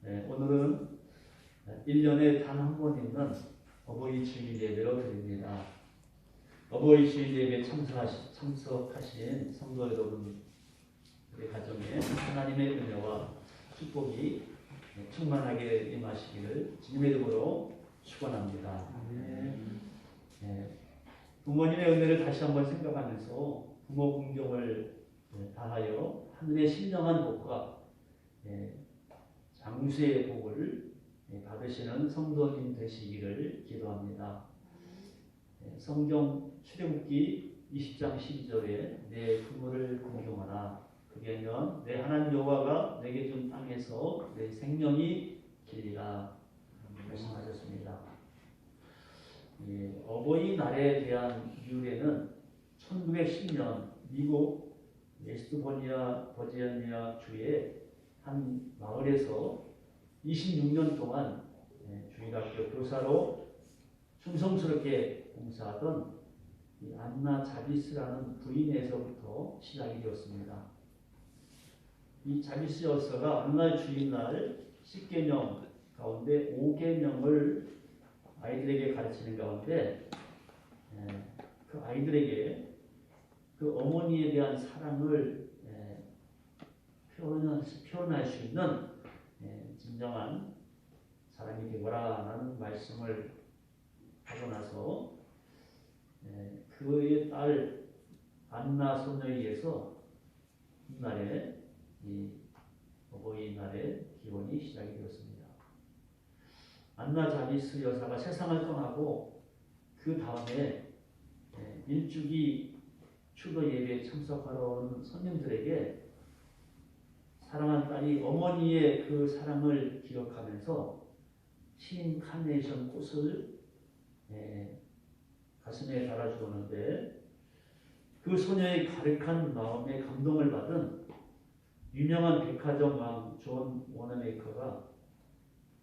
오늘은 1년에 단 한 번 있는 어버이 주일 예배로 드립니다. 어버이 주일 예배 참석하신 성도 여러분, 우리 가정에 하나님의 은혜와 축복이 충만하게 임하시기를 주님의 이름으로 축원합니다. 부모님의 은혜를 다시 한번 생각하면서 부모 공경을 다하여 하늘의 신령한 복과 장수의 복을 받으시는 성도님 되시기를 기도합니다. 성경 출애굽기 20장 12절에 내 부모를 공경하라. 그게면 내 하나님 여호와가 내게 준 땅에서 내 생명이 길리라 말씀하셨습니다. 어버이날에 대한 유래는 1910년 미국 웨스트 버지니아 주의 한 마을에서 26년 동안 주일학교 교사로 충성스럽게 봉사하던 안나 자비스라는 부인에서부터 시작이 되었습니다. 이 자비스 여사가 어느 날 주일날 10계명 가운데 5계명을 아이들에게 가르치는 가운데 그 아이들에게 그 어머니에 대한 사랑을 표현할 수 있는 진정한 사랑이 되거라라는 말씀을 하고 나서 그의 딸 안나 소녀에 의해서 이날에 이 어버이날의 기원이 시작이 되었습니다. 안나 자비스 여사가 세상을 떠나고 그 다음에 일주기 추도 예배에 참석하러 온 손님들에게 사랑한 딸이 어머니의 그 사랑을 기억하면서 흰 카네이션 꽃을 가슴에 달아주었는데 그 소녀의 가득한 마음에 감동을 받은 유명한 백화점 왕 존 워너메이커가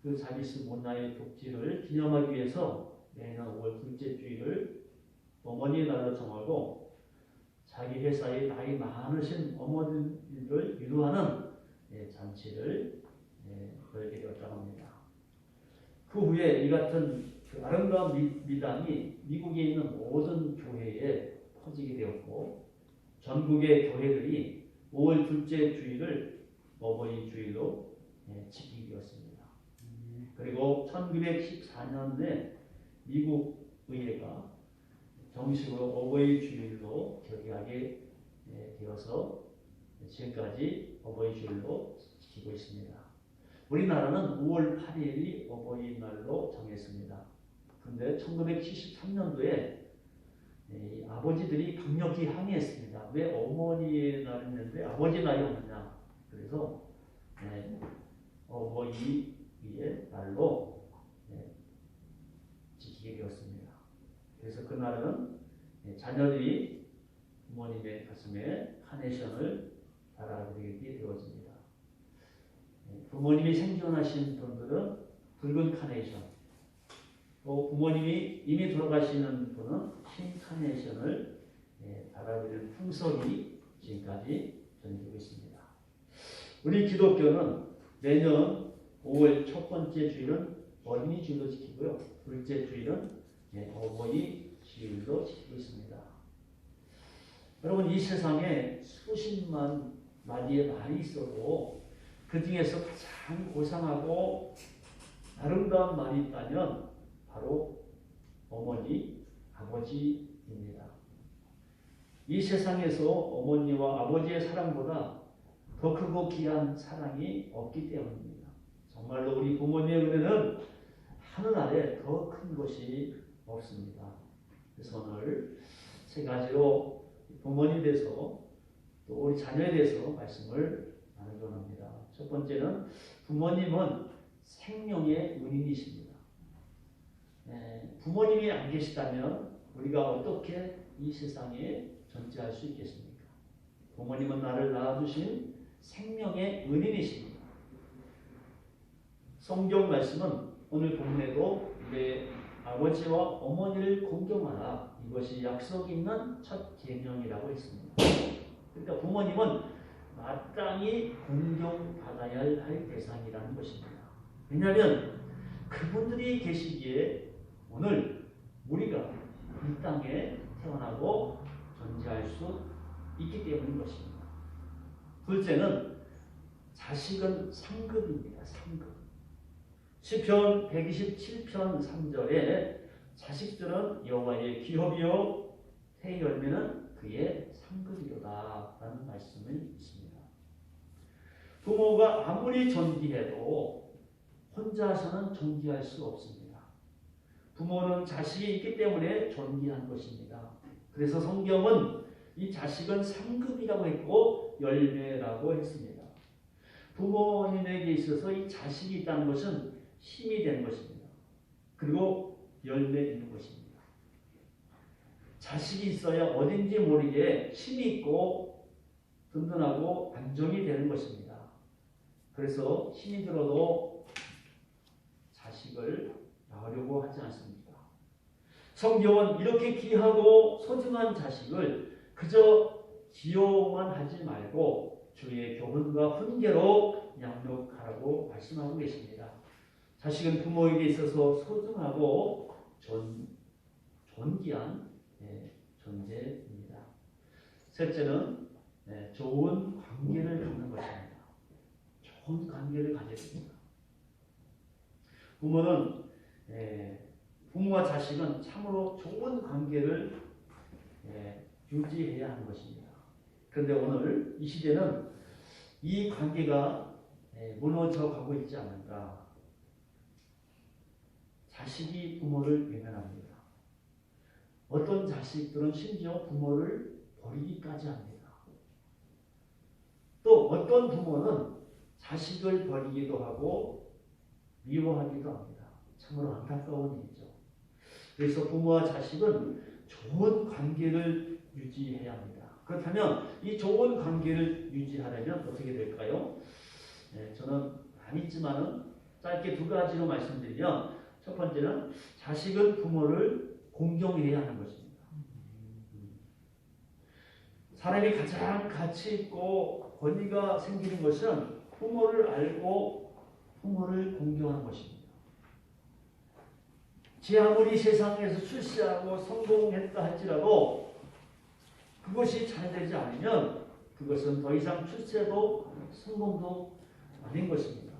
그 자비스 모나의 복지를 기념하기 위해서 매년 5월 둘째 주일을 어머니의 날로 정하고 자기 회사의 나이 많으신 어머니를 위로하는 잔치를 벌이게 되었다고 합니다. 그 후에 이 같은 그 아름다운 미담이 미국에 있는 모든 교회에 퍼지게 되었고 전국의 교회들이 5월 둘째 주일을 어버이 주일로 지키게 되었습니다. 그리고 1914년에 미국 의회가 정식으로 어버이 주일로 결의하게 되어서 지금까지 어버이 주일로 지키고 있습니다. 우리나라는 5월 8일이 어버이날로 정했습니다. 그런데 1973년도에 아버지들이 강력히 항의했습니다. 왜 어머니의 날이었는데 아버지 날이 없느냐. 그래서 어버이의 날로 지키게 되었습니다. 그래서 그날은 자녀들이 부모님의 가슴에 카네이션을 달아드리게 되어집니다. 부모님이 생존하신 분들은 붉은 카네이션, 또 부모님이 이미 돌아가시는 분은 흰 카네이션을 달아드리는 풍속이 지금까지 전해지고 있습니다. 우리 기독교는 매년 5월 첫 번째 주일은 어린이 주일로 지키고요. 둘째 주일은 어버이 주일로 지키고 있습니다. 여러분, 이 세상에 수십만 마디의 말이 있어도 그 중에서 가장 고상하고 아름다운 말이 있다면 바로 어머니, 아버지입니다. 이 세상에서 어머니와 아버지의 사랑보다 더 크고 귀한 사랑이 없기 때문입니다. 정말로 우리 부모님의 은혜는 하늘 아래 더 큰 것이 없습니다. 그래서 오늘 세 가지로 부모님에 대해서 또 우리 자녀에 대해서 말씀을 나누려고 합니다. 첫 번째는 부모님은 생명의 은인이십니다. 부모님이 안 계시다면 우리가 어떻게 이 세상에 존재할 수 있겠습니까? 부모님은 나를 낳아주신 생명의 은인이십니다. 성경 말씀은 오늘 본문에도 내 아버지와 어머니를 공경하라. 이것이 약속 있는 첫 계명이라고 했습니다. 그러니까 부모님은 마땅히 공경받아야 할 대상이라는 것입니다. 왜냐하면 그분들이 계시기에 오늘 우리가 이 땅에 태어나고 존재할 수 있기 때문인 것입니다. 둘째는 자식은 상급입니다. 상급. 시편 127편 3절에 자식들은 여호와의 기업이요 새 열매는 그의 상급이로다 라는 말씀이 있습니다. 부모가 아무리 존귀해도 혼자서는 존귀할 수 없습니다. 부모는 자식이 있기 때문에 존귀한 것입니다. 그래서 성경은 이 자식은 상급이라고 했고 열매라고 했습니다. 부모님에게 있어서 이 자식이 있다는 것은 힘이 되는 것입니다. 그리고 열매있는 것입니다. 자식이 있어야 어딘지 모르게 힘이 있고 든든하고 안정이 되는 것입니다. 그래서 힘이 들어도 자식을 낳으려고 하지 않습니다. 성경은 이렇게 귀하고 소중한 자식을 그저 기여만 하지 말고 주의 교훈과 훈계로 양육하라고 말씀하고 계십니다. 자식은 부모에게 있어서 소중하고 존귀한 존재입니다. 셋째는 좋은 관계를 갖는 것입니다. 좋은 관계를 가져야 됩니다. 부모와 자식은 참으로 좋은 관계를 유지해야 하는 것입니다. 그런데 오늘 이 시대는 이 관계가 무너져 가고 있지 않는가. 자식이 부모를 외면합니다. 어떤 자식들은 심지어 부모를 버리기까지 합니다. 또 어떤 부모는 자식을 버리기도 하고 미워하기도 합니다. 참으로 안타까운 일이죠. 그래서 부모와 자식은 좋은 관계를 유지해야 합니다. 그렇다면 이 좋은 관계를 유지하려면 어떻게 될까요? 저는 안 있지만은 짧게 두 가지로 말씀드리면 첫 번째는 자식은 부모를 공경해야 하는 것입니다. 사람이 가장 가치 있고 권위가 생기는 것은 부모를 알고 부모를 공경하는 것입니다. 제 아무리 세상에서 출세하고 성공했다 할지라도 그것이 잘 되지 않으면 그것은 더 이상 출세도 성공도 아닌 것입니다.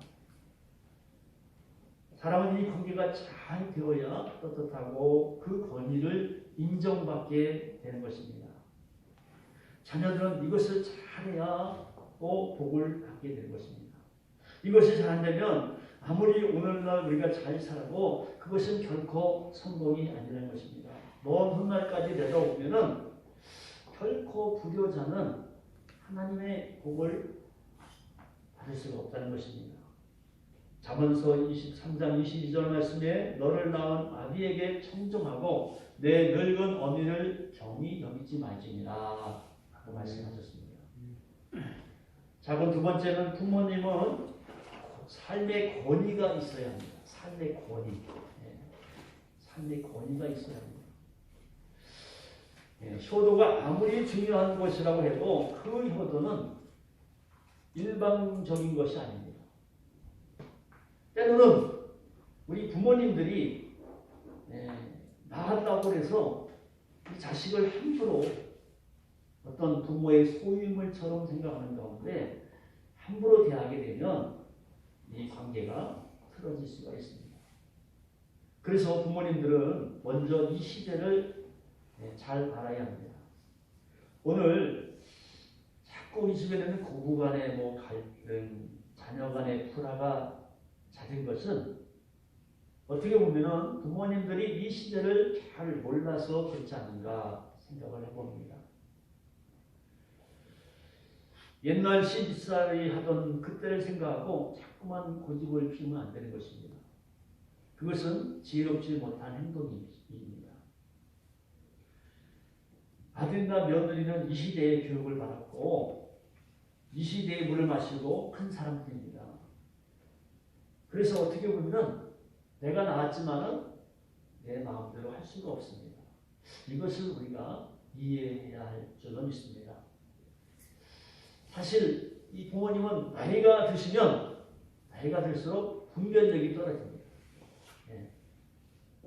사람은 이 관계가 잘 되어야 떳떳하고 그 권위를 인정받게 되는 것입니다. 자녀들은 이것을 잘해야 또 복을 받게 되는 것입니다. 이것이 잘 안 되면 아무리 오늘날 우리가 잘 살고 그것은 결코 성공이 아니라는 것입니다. 먼 훗날까지 내다보면은 결코 불효자는 하나님의 복을 받을 수가 없다는 것입니다. 잠언서 23장 22절 말씀에 너를 낳은 아비에게 청정하고 내 늙은 어미를 경히 여기지 말지니라 라고 말씀하셨습니다. 자본 두 번째는 부모님은 삶의 권위가 있어야 합니다. 삶의 권위. 삶의 권위가 있어야 합니다. 효도가 아무리 중요한 것이라고 해도 그 효도는 일방적인 것이 아닙니다. 때로는 우리 부모님들이 낳았다고 해서 이 자식을 함부로 어떤 부모의 소유물처럼 생각하는 가운데 함부로 대하게 되면 이 관계가 틀어질 수가 있습니다. 그래서 부모님들은 먼저 이 시대를 잘 알아야 합니다. 오늘 자꾸 이 주변에는 고부 간의 갈등, 자녀 간의 불화가 잦은 것은 어떻게 보면은 부모님들이 이 시대를 잘 몰라서 그렇지 않는가 생각을 해봅니다. 옛날 시집살이 하던 그때를 생각하고 자꾸만 고집을 피우면 안 되는 것입니다. 그것은 지혜롭지 못한 행동입니다. 아들이나 며느리는 이 시대의 교육을 받았고 이 시대의 물을 마시고 큰 사람들입니다. 그래서 어떻게 보면 내가 낳았지만은 내 마음대로 할 수가 없습니다. 이것을 우리가 이해해야 할 줄은 있습니다. 사실 이 부모님은 나이가 나이가 들수록 분별력이 떨어집니다. 예.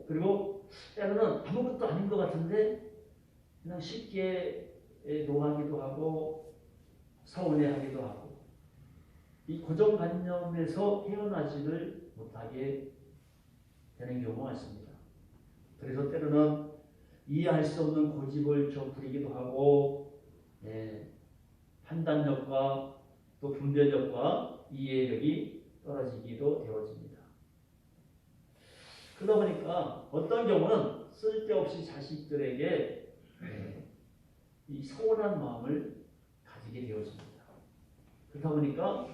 그리고 때로는 아무것도 아닌 것 같은데 그냥 쉽게 노하기도 하고 서운해하기도 하고 이 고정관념에서 헤어나지를 못하게 되는 경우가 많습니다. 그래서 때로는 이해할 수 없는 고집을 좀 부리기도 하고 판단력과 또 분별력과 이해력이 떨어지기도 되어집니다. 그러다 보니까 어떤 경우는 쓸데없이 자식들에게 이 서운한 마음을 가지게 되어집니다. 그러다 보니까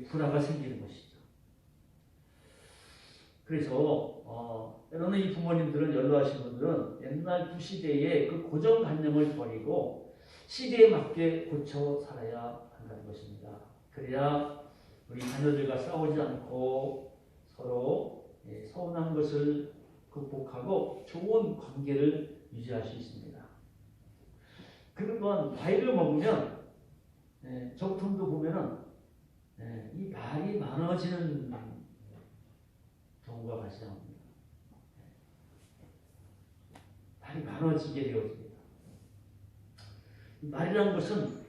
불화가 생기는 것이죠. 그래서 때로는 이 부모님들은 연로하신 분들은 옛날 구시대의 그 고정관념을 버리고 시대에 맞게 고쳐 살아야 한다는 것입니다. 그래야 우리 자녀들과 싸우지 않고 서로 서운한 것을 극복하고 좋은 관계를 유지할 수 있습니다. 그리고 나이를 먹으면 적통도 보면은 이 말이 많아지는 경우가 발생합니다. 말이 많아지게 되어집니다. 말이라는 것은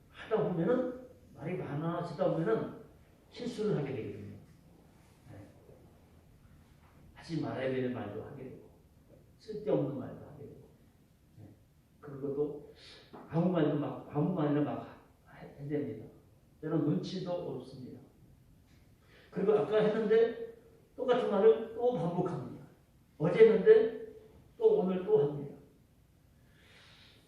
하다 보면은 말이 많아지다 보면은 실수를 하게 되거든요. 하지 말아야 되는 말도 하게 되고 쓸데없는 말도 하게 되고 그리고 또 아무 말이나 막 해댑니다. 때로는 눈치도 없습니다. 그리고 아까 했는데 똑같은 말을 또 반복합니다. 어제 했는데 또 오늘 또 합니다.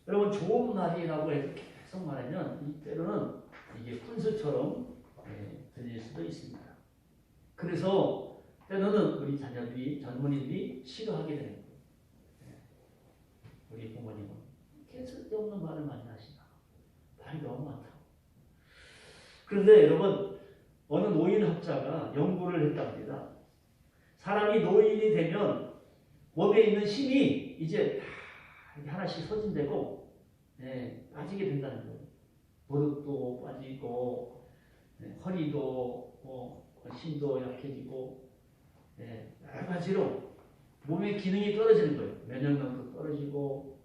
여러분 좋은 말이라고 계속 말하면 이 때로는 이게 훈수처럼 들릴 수도 있습니다. 그래서 때로는 우리 자녀들이 젊은이들이 싫어하게 되는 거예요. 우리 부모님은 이렇게 쓸데없는 말을 많이 하시나 말이 너무 많다고. 그런데 여러분 어느 노인학자가 연구를 했답니다. 사람이 노인이 되면 몸에 있는 힘이 이제 다 하나씩 소진되고 빠지게 된다는 거예요. 무릎도 빠지고 허리도 힘도 약해지고 여러 가지로 몸의 기능이 떨어지는 거예요. 면역력도 떨어지고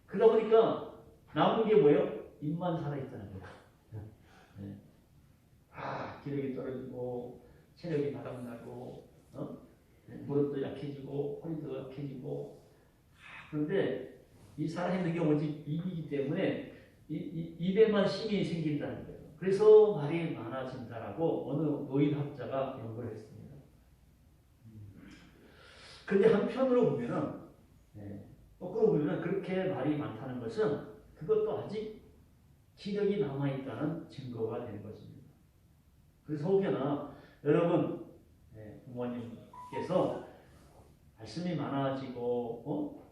그러다 보니까 남은 게 뭐예요? 입만 살아있다는 거예요. 기력이 떨어지고 체력이 바닥나고 무릎도 약해지고 허리도 약해지고 그런데 이 살아있는 게 오직 입이기 때문에 입에만 힘이 생긴다는 거예요. 그래서 말이 많아진다라고 어느 노인학자가 연구를 했습니다. 그런데 한편으로 보면은 거꾸로 보면 그렇게 말이 많다는 것은 그것도 아직 기력이 남아있다는 증거가 되는 것입니다. 그래서 혹여나 여러분 부모님께서 말씀이 많아지고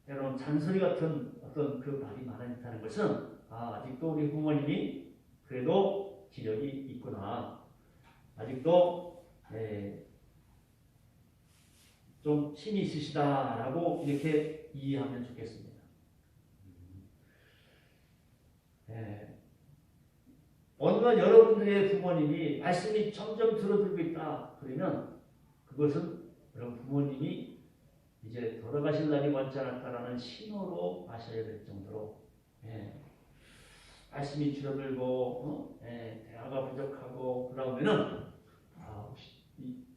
여러분 잔소리 같은 어떤 그 말이 많아진다는 것은 아직도 우리 부모님이 그래도 기력이 있구나. 아직도 좀 힘이 있으시다라고 이렇게 이해하면 좋겠습니다. 어느 여러분들의 부모님이 말씀이 점점 줄어들고 있다 그러면 그것은 여러분 부모님이 이제 돌아가실 날이 먼지 않았다라는 신호로 아셔야 될 정도로 말씀이 줄어들고 대화가 부족하고 그러면은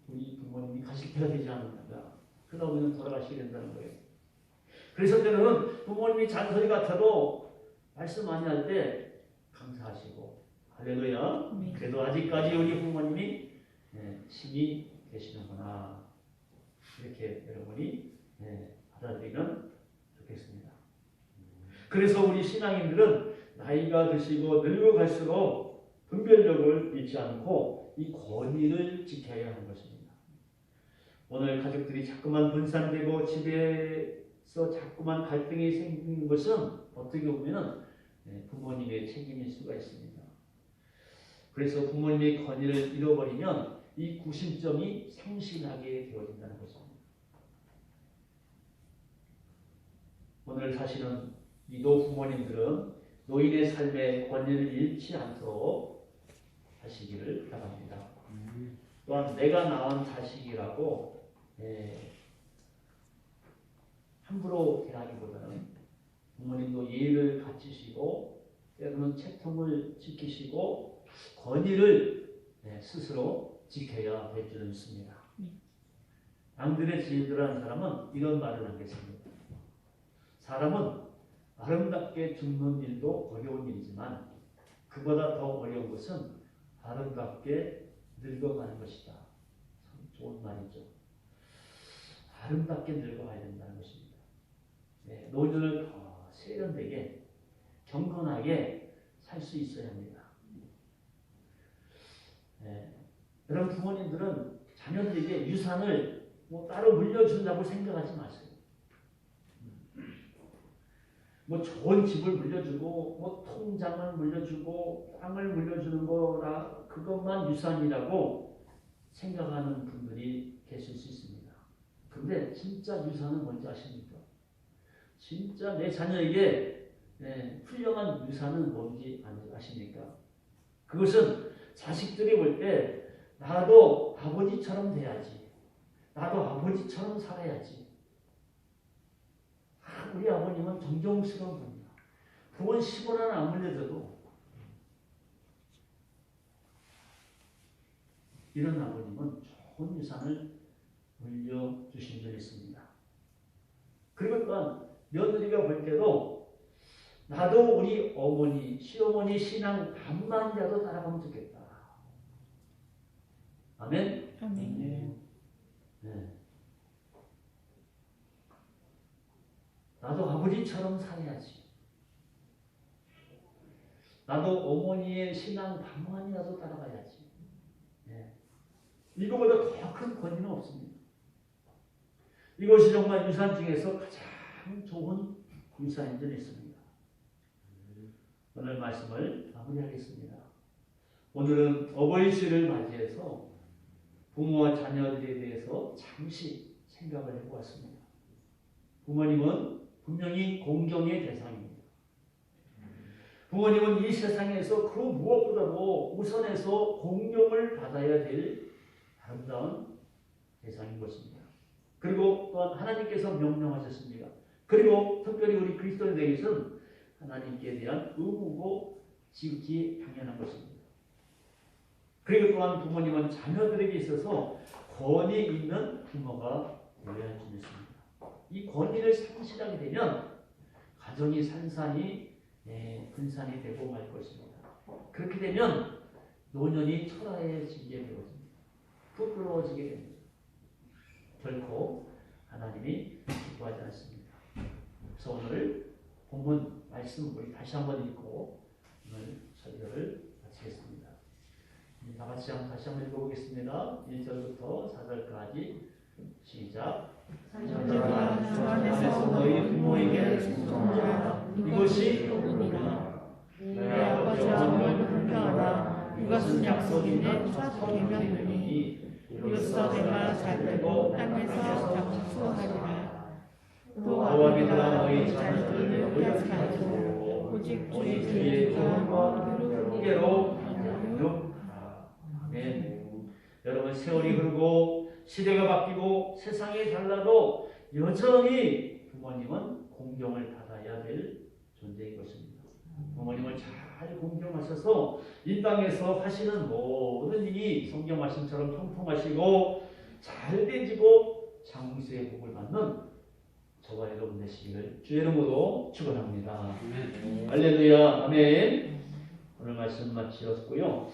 우리 부모님이 가실 때가 되지 않는가. 그러다 보면 돌아가시게 된다는 거예요. 그래서 때로는 부모님이 잔소리 같아도 말씀 많이 할 때 감사하시고 할렐루야. 그래도 아직까지 우리 부모님이 힘이 계시는구나. 이렇게 여러분이 받아들이면 좋겠습니다. 그래서 우리 신앙인들은 나이가 드시고 늙어갈수록 분별력을 잃지 않고 이 권위를 지켜야 하는 것입니다. 오늘 가족들이 자꾸만 분산되고 집에서 자꾸만 갈등이 생기는 것은 어떻게 보면 부모님의 책임일 수가 있습니다. 그래서 부모님의 권위를 잃어버리면 이 구심점이 상실하게 되어진다는 것입니다. 오늘 사실은 이 노부모님들은 노인의 삶의 권위를 잃지 않도록 하시기를 바랍니다. 또한 내가 낳은 자식이라고 함부로 대하기보다는 부모님도 예의를 갖추시고 때로는 채통을 지키시고 권위를 스스로 지켜야 될 줄 믿습니다. 양들의 질들한 사람은 이런 말을 하겠습니다. 사람은 아름답게 죽는 일도 어려운 일이지만 그보다 더 어려운 것은 아름답게 늙어가는 것이다. 참 좋은 말이죠. 아름답게 늙어가야 된다는 것입니다. 노년을 더 세련되게 경건하게 살 수 있어야 합니다. 여러분 부모님들은 자녀들에게 유산을 따로 물려준다고 생각하지 마세요. 좋은 집을 물려주고 통장을 물려주고 땅을 물려주는 거라 그것만 유산이라고 생각하는 분들이 계실 수 있습니다. 그런데 진짜 유산은 뭔지 아십니까? 진짜 내 자녀에게 훌륭한 유산은 뭔지 아십니까? 그것은 자식들이 볼 때 나도 아버지처럼 돼야지. 나도 아버지처럼 살아야지. 우리 아버님은 존경스러운 분이야. 돈 10원 안 물려줘도 이런 아버님은 좋은 유산을 물려주신 적이 있습니다. 그리고 또한 며느리가 볼 때도 나도 우리 어머니, 시어머니 신앙 반만이라도 따라가면 좋겠다. 아멘? 아멘. 네. 나도 아버지처럼 살아야지. 나도 어머니의 신앙 반만이라도 따라가야지. 이거보다 더 큰 권위는 없습니다. 이것이 정말 유산 중에서 가장 좋은 유산인 줄 믿습니다. 오늘 말씀을 마무리하겠습니다. 오늘은 어버이주를 맞이해서 부모와 자녀들에 대해서 잠시 생각을 해보았습니다. 부모님은 분명히 공경의 대상입니다. 부모님은 이 세상에서 그 무엇보다도 우선해서 공경을 받아야 될 아름다운 대상인 것입니다. 그리고 또한 하나님께서 명령하셨습니다. 그리고 특별히 우리 그리스도인에게서는 하나님께 대한 의무고 지극히 당연한 것입니다. 그리고 또한 부모님은 자녀들에게 있어서 권위 있는 부모가 되어야 할 줄 믿습니다. 이 권위를 상실하게 되면 가정이 산산이 분산이 되고 말 것입니다. 그렇게 되면 노년이 초라해지게 되거든요. 부끄러워지게 됩니다. 결코 하나님이 기뻐하지 않습니다. 그래서 오늘 본문 말씀 우리 다시 한번 읽고 오늘 설교를 마치겠습니다. 다 같이 다시 한번 읽어보겠습니다. 1절부터 4절까지 시작. 자녀들아 주 안에서 너희 부모에게 순종하라. 이것이 복이니라. 내 아버지와 너희를 존경하라. 이것은 약속 있는 첫 계명이니 이로써 내가 잘되고 땅에서 장수하리라. 또 아버지가 너희 자녀들을 노력하지 말고 오직 주의 뒤에 좋음과 교훈으로 하라. 아멘. 여러분 세월이 흐르고 시대가 바뀌고 세상이 달라도 여전히 부모님은 공경을 받아야 될 존재인 것입니다. 부모님을 잘 공경하셔서 이 땅에서 하시는 모든 일이 성경 말씀처럼 통통하시고 잘 되지고 장수의 복을 받는 저와 여러분 되시기를 주의 이름으로 축원합니다. 할렐루야. 아멘. 오늘 말씀 마치었고요.